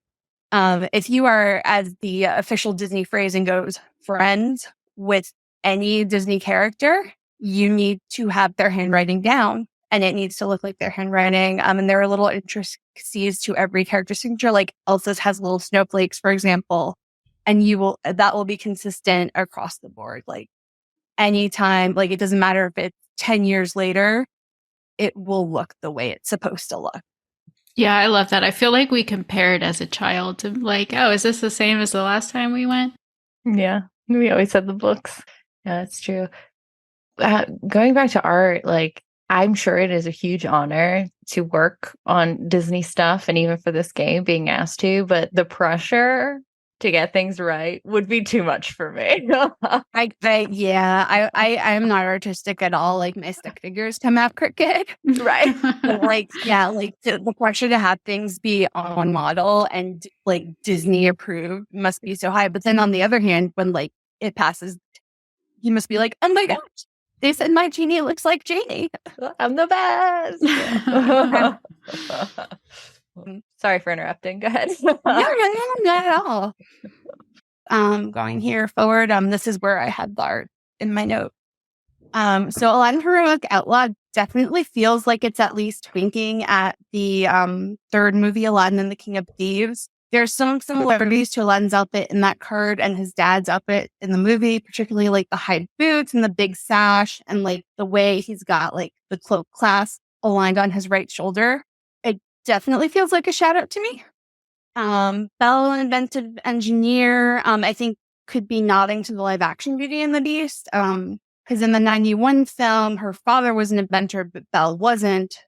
If you are, as the official Disney phrasing goes, friends with any Disney character, you need to have their handwriting down. And it needs to look like their handwriting. And there are little intricacies to every character signature. Like Elsa's has little snowflakes, for example. And that will be consistent across the board. Like anytime, like it doesn't matter if it's 10 years later, it will look the way it's supposed to look. Yeah, I love that. I feel like we compared as a child to like, oh, is this the same as the last time we went? Yeah, we always had the books. Yeah, that's true. Going back to art, like I'm sure it is a huge honor to work on Disney stuff and even for this game being asked to, but the pressure to get things right would be too much for me. I am not artistic at all. Like my stick figures come out crooked. Right. Like, yeah, like the pressure to have things be on model and like Disney approved must be so high. But then on the other hand, when like it passes, you must be like, oh my gosh, they said my genie looks like Janie. I'm the best. Sorry for interrupting. Go ahead. No, not at all. Going here forward, this is where I had the art in my note. So Aladdin Heroic Outlaw definitely feels like it's at least winking at the third movie, Aladdin and the King of Thieves. There's some similarities to Aladdin's outfit in that card and his dad's outfit in the movie, particularly like the high boots and the big sash and like the way he's got like the cloak clasp aligned on his right shoulder. It definitely feels like a shout out to me. Belle, an inventive engineer, I think could be nodding to the live action Beauty and the Beast. Because in the 91 film, her father was an inventor, but Belle wasn't.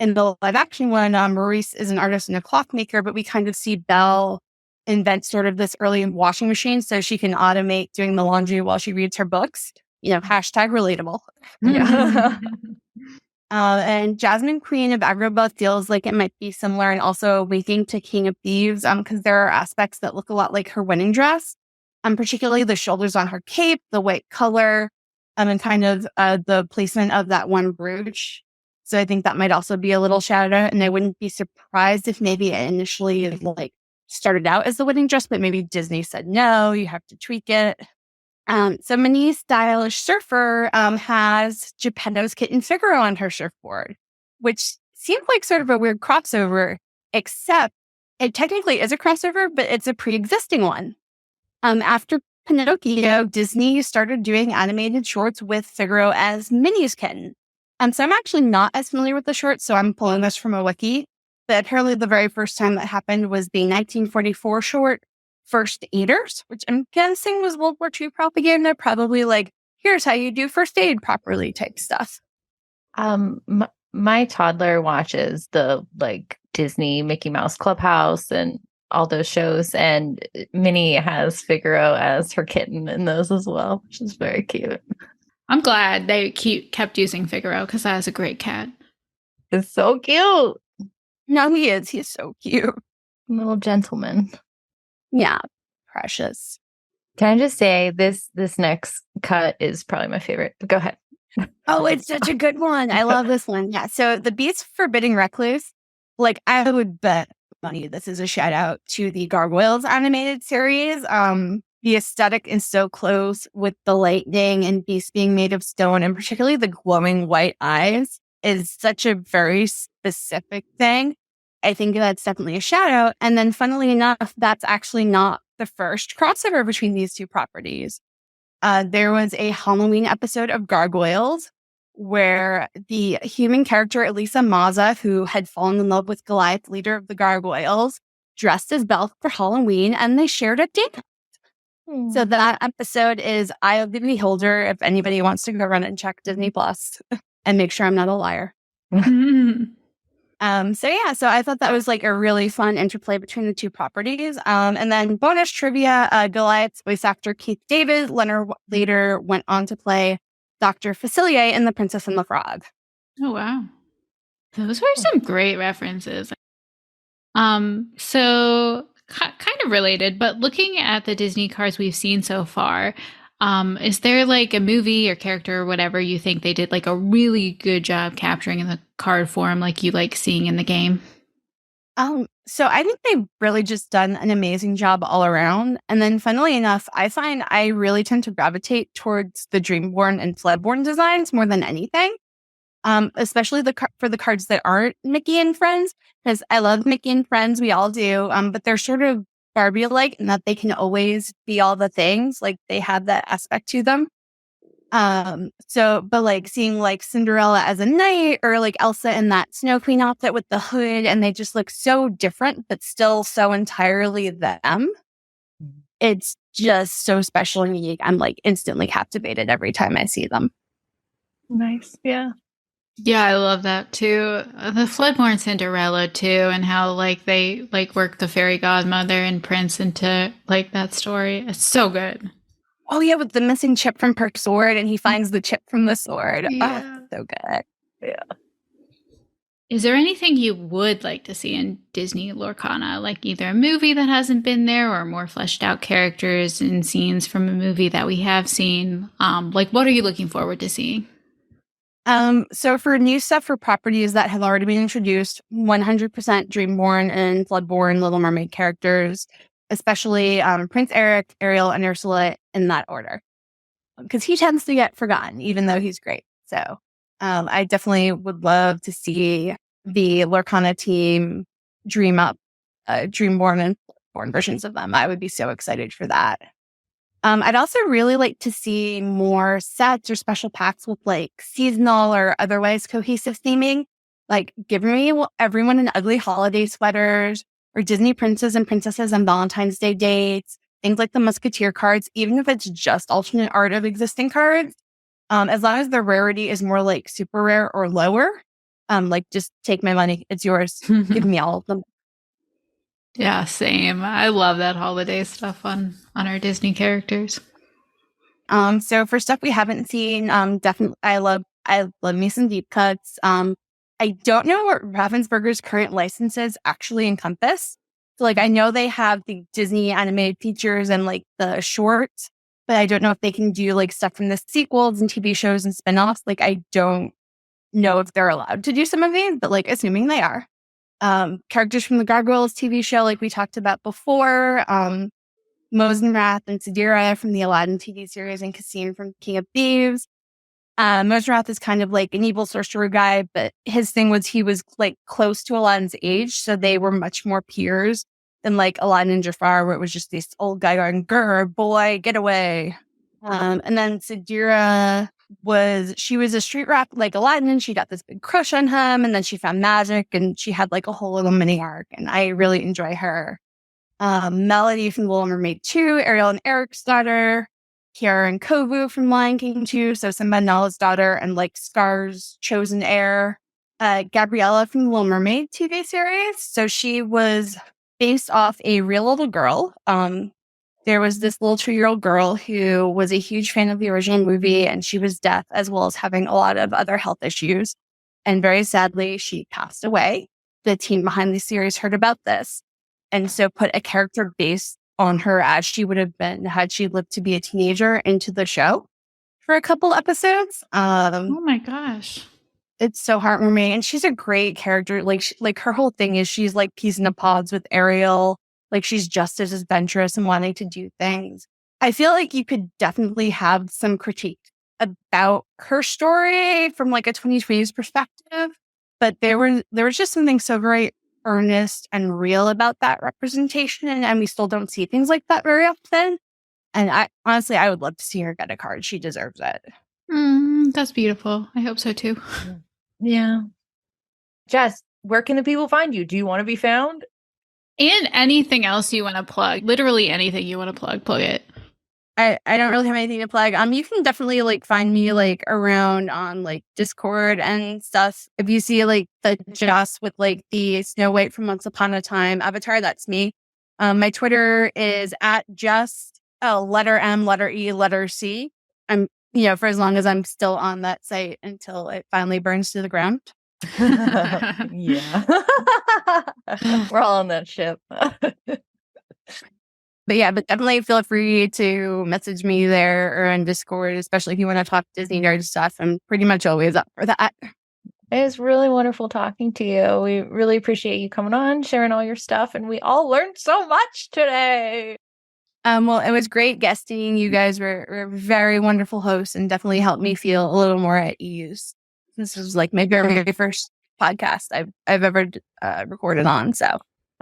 In the live action one, Maurice is an artist and a clockmaker, but we kind of see Belle invent sort of this early washing machine so she can automate doing the laundry while she reads her books. Hashtag relatable. Yeah. And Jasmine Queen of Agrabah feels like it might be similar and also winking to King of Thieves because there are aspects that look a lot like her wedding dress, particularly the shoulders on her cape, the white color, and kind of the placement of that one brooch. So I think that might also be a little shout out. And I wouldn't be surprised if maybe it initially like started out as the wedding dress, but maybe Disney said, no, you have to tweak it. So Monique, stylish surfer, has Geppetto's kitten Figaro on her surfboard, which seemed like sort of a weird crossover, except it technically is a crossover, but it's a pre-existing one. After Pinocchio, Disney started doing animated shorts with Figaro as Minnie's kitten. So I'm actually not as familiar with the shorts, so I'm pulling this from a wiki. But apparently the very first time that happened was the 1944 short First Aiders, which I'm guessing was World War II propaganda, probably like, here's how you do first aid properly type stuff. My toddler watches the like Disney Mickey Mouse Clubhouse and all those shows, and Minnie has Figaro as her kitten in those as well, which is very cute. I'm glad they kept using Figaro because that is a great cat. It's so cute. No, he is. He's so cute. Little gentleman. Yeah, precious. Can I just say this next cut is probably my favorite. Go ahead. Oh, it's such a good one. I love this one. Yeah. So the Beast Forbidding Recluse, like I would bet money this is a shout out to the Gargoyles animated series. The aesthetic is so close with the lightning and Beast being made of stone, and particularly the glowing white eyes is such a very specific thing. I think that's definitely a shout out. And then funnily enough, that's actually not the first crossover between these two properties. There was a Halloween episode of Gargoyles where the human character Elisa Maza, who had fallen in love with Goliath, leader of the Gargoyles, dressed as Belle for Halloween, and they shared a date. So that episode is Eye of the Beholder, if anybody wants to go run and check Disney Plus and make sure I'm not a liar. So I thought that was like a really fun interplay between the two properties. And then bonus trivia, Goliath's voice actor Keith David later went on to play Dr. Facilier in The Princess and the Frog. Oh, wow. Those were some great references. So kind of related, but looking at the Disney cards we've seen so far, is there like a movie or character or whatever you think they did like a really good job capturing in the card form, like you like seeing in the game? So I think they've really just done an amazing job all around. And then funnily enough, I find I really tend to gravitate towards the Dreamborn and Floodborn designs more than anything. Especially for the cards that aren't Mickey and Friends, because I love Mickey and Friends, we all do. But they're sort of Barbie-like in that they can always be all the things, like they have that aspect to them. But like seeing like Cinderella as a knight or like Elsa in that Snow Queen outfit with the hood, and they just look so different, but still so entirely them. It's just so special and unique. I'm like instantly captivated every time I see them. Nice. Yeah. Yeah, I love that too. The Floodborn Cinderella too, and how like they like work the fairy godmother and prince into like that story. It's so good. Oh yeah, with the missing chip from her sword, and he finds the chip from the sword. Yeah. Oh, so good. Yeah. Is there anything you would like to see in Disney Lorcana, like either a movie that hasn't been there or more fleshed out characters and scenes from a movie that we have seen? Like what are you looking forward to seeing? So for new stuff for properties that have already been introduced, 100% Dreamborn and Floodborn Little Mermaid characters, especially Prince Eric, Ariel, and Ursula in that order, because he tends to get forgotten, even though he's great. So I definitely would love to see the Lorcana team dream up Dreamborn and Floodborn versions of them. I would be so excited for that. I'd also really like to see more sets or special packs with like seasonal or otherwise cohesive theming. Like give me everyone in ugly holiday sweaters or Disney princes and princesses on Valentine's Day dates, things like the Musketeer cards, even if it's just alternate art of existing cards. As long as the rarity is more like super rare or lower, like just take my money. It's yours. Give me all of them. Yeah, same. I love that holiday stuff on our Disney characters. So for stuff we haven't seen, definitely I love me some deep cuts. I don't know what Ravensburger's current licenses actually encompass. So like I know they have the Disney animated features and like the shorts, but I don't know if they can do like stuff from the sequels and TV shows and spinoffs. Like I don't know if they're allowed to do some of these, but like assuming they are. Characters from the Gargoyles TV show, like we talked about before, Mosenrath and Sadira from the Aladdin TV series and Cassim from King of Thieves. Mosenrath is kind of like an evil sorcerer guy, but his thing was he was like close to Aladdin's age, so they were much more peers than like Aladdin and Jafar, where it was just this old guy going, "Grr, boy, get away." And then Sadira she was a street rat like Aladdin, and she got this big crush on him, and then she found magic and she had like a whole little mini arc, and I really enjoy her. Melody from Little Mermaid 2, Ariel and Eric's daughter, Kiara and Kovu from Lion King 2, so Simba and Nala's daughter, and like Scar's chosen heir. Gabriella from the Little Mermaid TV series, so she was based off a real little girl. There was this little 2-year-old girl who was a huge fan of the original movie, and she was deaf as well as having a lot of other health issues. And very sadly, she passed away. The team behind the series heard about this. and so put a character based on her as she would have been had she lived to be a teenager into the show for a couple episodes. Oh my gosh. It's so heartwarming, and she's a great character. Like her whole thing is she's like peas in the pods with Ariel. Like she's just as adventurous and wanting to do things. I feel like you could definitely have some critique about her story from like a 2020s perspective, but there was just something so very earnest and real about that representation, and we still don't see things like that very often. And I honestly, I would love to see her get a card. She deserves it. That's beautiful. I hope so too. Yeah. Jess, where can the people find you? Do you want to be found? And anything else you want to plug. Literally anything you want to plug it. I don't really have anything to plug. You can definitely like find me like around on like Discord and stuff. If you see like the Jess with like the Snow White from Once Upon a Time avatar, that's me. My Twitter is at Jess, letter M, letter E, letter C. I'm, for as long as I'm still on that site until it finally burns to the ground. Yeah. We're all on that ship. But definitely feel free to message me there or in Discord, especially if you want to talk Disney nerd stuff. I'm pretty much always up for that. It was really wonderful talking to you. We really appreciate you coming on, sharing all your stuff, and we all learned so much today. Well, it was great guesting. You guys were very wonderful hosts and definitely helped me feel a little more at ease. This was like my very first podcast I've ever recorded on. So,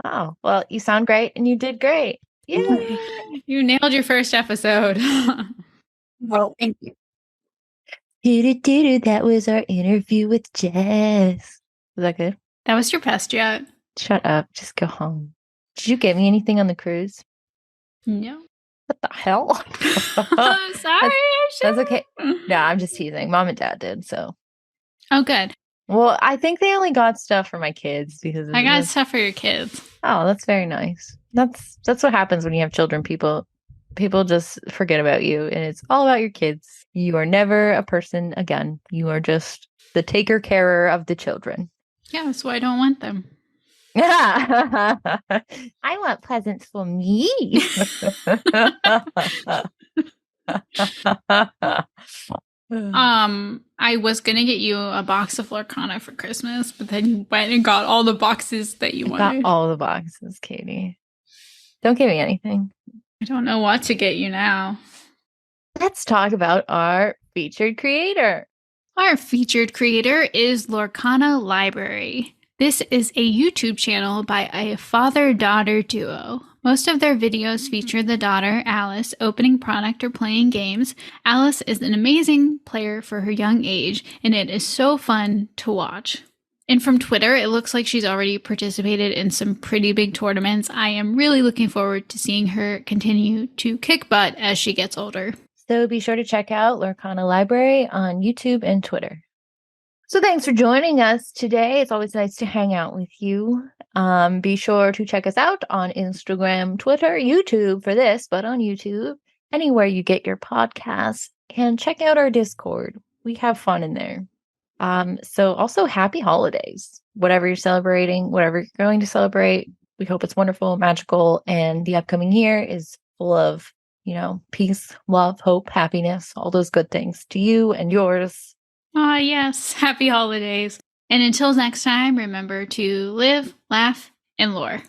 oh, well, you sound great and you did great. Yay! You nailed your first episode. Well, thank you. That was our interview with Jess. Was that good? That was your best yet. Shut up. Just go home. Did you get me anything on the cruise? No. What the hell? Sorry. That's okay. No, I'm just teasing. Mom and Dad did, so. Oh, good. Well, I think they only got stuff for my kids because I got stuff for your kids. Oh, that's very nice. That's what happens when you have children. People just forget about you, and it's all about your kids. You are never a person again. You are just the taker-carer of the children. Yeah, that's why I don't want them. I want presents for me. I was gonna get you a box of Lorcana for Christmas, but then you went and got all the boxes that you wanted. Got all the boxes, Katie. Don't give me anything. I don't know what to get you now. Let's talk about our featured creator. Our featured creator is Lorcana Library. This is a YouTube channel by a father-daughter duo. Most of their videos feature the daughter, Alice, opening product or playing games. Alice is an amazing player for her young age, and it is so fun to watch. And from Twitter, it looks like she's already participated in some pretty big tournaments. I am really looking forward to seeing her continue to kick butt as she gets older. So be sure to check out Lorcana Library on YouTube and Twitter. So thanks for joining us today. It's always nice to hang out with you. Be sure to check us out on Instagram, Twitter, YouTube for this, but on YouTube, anywhere you get your podcasts, and check out our Discord. We have fun in there. So also happy holidays, whatever you're celebrating, whatever you're going to celebrate. We hope it's wonderful, magical, and the upcoming year is full of, peace, love, hope, happiness, all those good things to you and yours. Yes. Happy holidays. And until next time, remember to live, laugh, and lore.